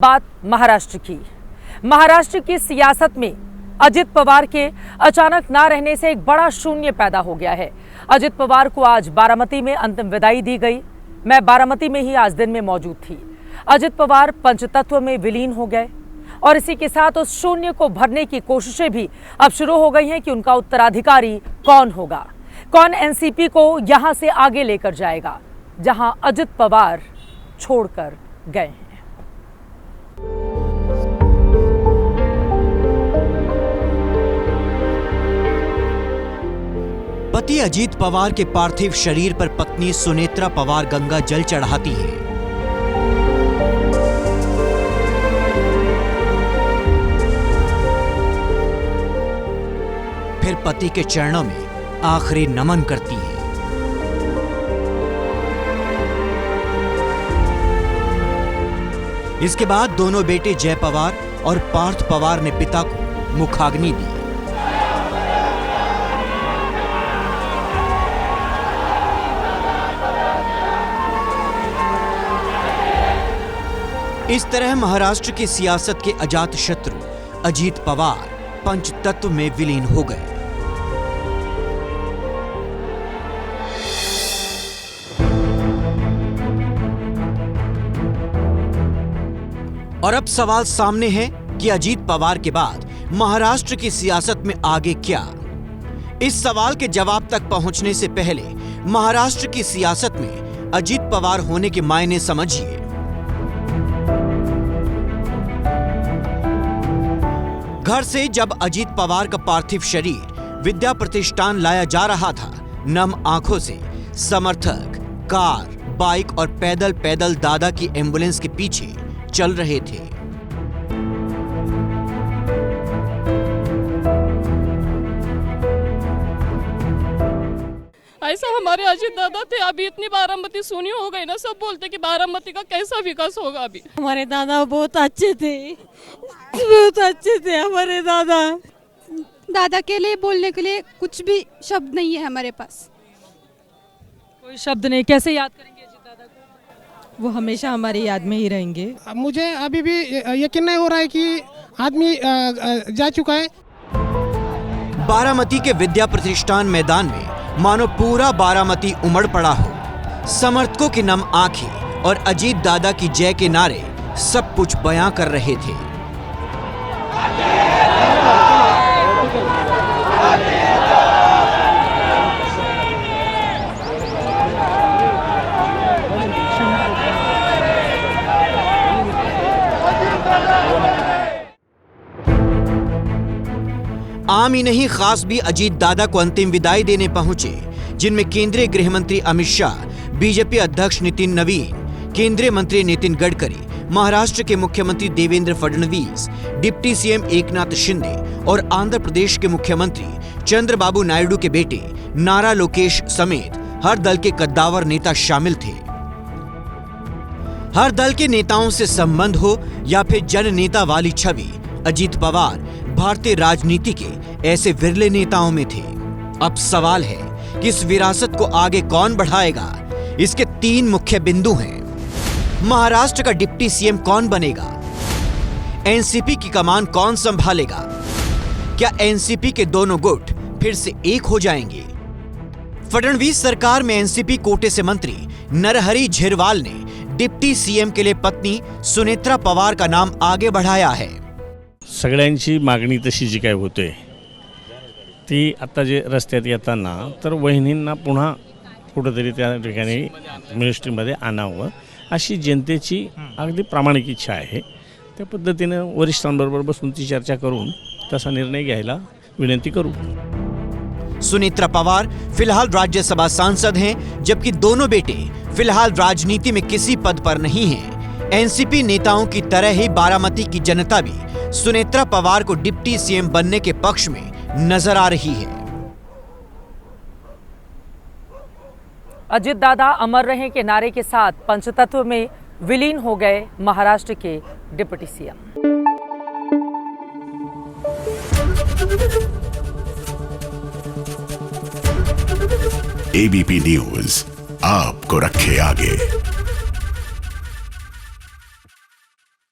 बात महाराष्ट्र की सियासत में अजित पवार के अचानक ना रहने से एक बड़ा शून्य पैदा हो गया है। अजित पवार को आज बारामती में अंतिम विदाई दी गई। मैं बारामती में ही आज दिन में मौजूद थी। अजित पवार पंचतत्व में विलीन हो गए और इसी के साथ उस शून्य को भरने की कोशिशें भी अब शुरू हो गई हैं कि उनका उत्तराधिकारी कौन होगा, कौन एनसीपी को यहां से आगे लेकर जाएगा जहां अजित पवार छोड़कर गए हैं। पति अजीत पवार के पार्थिव शरीर पर पत्नी सुनेत्रा पवार गंगा जल चढ़ाती है। फिर पति के चरणों में आखिरी नमन करती है। इसके बाद दोनों बेटे जय पवार और पार्थ पवार ने पिता को मुखाग्नि दी। इस तरह महाराष्ट्र की सियासत के अजात शत्रु अजीत पवार पंचतत्व में विलीन हो गए। और अब सवाल सामने है कि अजीत पवार के बाद महाराष्ट्र की सियासत में आगे क्या। इस सवाल के जवाब तक पहुंचने से पहले महाराष्ट्र की सियासत में अजीत पवार होने के मायने समझिए। घर से जब अजीत पवार का पार्थिव शरीर विद्या प्रतिष्ठान लाया जा रहा था, नम आंखों से समर्थक कार, बाइक और पैदल दादा की एम्बुलेंस के पीछे चल रहे थे। ऐसा हमारे अजीत दादा थे। अभी इतनी बारामती सुनी हो गई ना, सब बोलते कि बारामती का कैसा विकास होगा। अभी हमारे दादा बहुत अच्छे थे, बहुत अच्छे थे हमारे दादा। दादा के लिए बोलने के लिए कुछ भी शब्द नहीं है हमारे पास। कोई शब्द नहीं। कैसे याद करेंगे अजीत दादा को? वो हमेशा हमारी याद में ही रहेंगे। मुझे अभी भी यकीन नहीं हो रहा है कि आदमी जा चुका है। बारामती के विद्या प्रतिष्ठान मैदान में मानो पूरा बारामती उमड़ पड़ा हो। समर्थकों की नम आंखें और अजीत दादा की जय के नारे सब कुछ बयां कर रहे थे। आम ही नहीं, खास भी अजीत दादा को अंतिम विदाई देने पहुंचे, जिनमें केंद्रीय गृह मंत्री अमित शाह, बीजेपी अध्यक्ष नितिन नवीन, केंद्रीय मंत्री नितिन गडकरी, महाराष्ट्र के मुख्यमंत्री देवेंद्र फडणवीस, डिप्टी सीएम एकनाथ शिंदे और आंध्र प्रदेश के मुख्यमंत्री चंद्रबाबू नायडू के बेटे नारा लोकेश समेत हर दल के कद्दावर नेता शामिल थे। हर दल के नेताओं से संबंध हो या फिर जननेता वाली छवि, अजीत पवार भारतीय राजनीति के ऐसे विरले नेताओं में थे। अब सवाल है कि इस विरासत को आगे कौन बढ़ाएगा। इसके 3 मुख्य बिंदु हैं। महाराष्ट्र का डिप्टी सीएम कौन बनेगा? एनसीपी की कमान कौन संभालेगा? क्या एनसीपी के दोनों गुट फिर से एक हो जाएंगे? फडणवीस सरकार में एनसीपी कोटे से मंत्री नरहरी झिरवाल ने डिप्टी सीएम के लिए पत्नी सुनेत्रा पवार का नाम आगे बढ़ाया है। सगळ्यांची मागणी तशी जी काय होते ती आता जे रस्त्यात येताना तर वहिनींना पुन्हा कुठेतरी त्या ठिकाणी मिनिस्ट्रीमध्ये आणावं अशी जनतेची अगदी प्रामाणिक इच्छा आहे। त्या पद्धतीने वरिष्ठांबरोबर बसून ती चर्चा करून तसा निर्णय घ्यायला विनंती करू। सुनेत्रा पवार फिलहाल राज्यसभा सांसद हैं, जबकि दोनों बेटे फिलहाल राजनीति में किसी पद पर नहीं हैं। एनसीपी नेताओं की तरह ही बारामती की जनता भी सुनेत्रा पवार को डिप्टी सीएम बनने के पक्ष में नजर आ रही है। अजित दादा अमर रहे के नारे के साथ पंचतत्व में विलीन हो गए महाराष्ट्र के डिप्टी सीएम। एबीपी न्यूज आपको रखे आगे।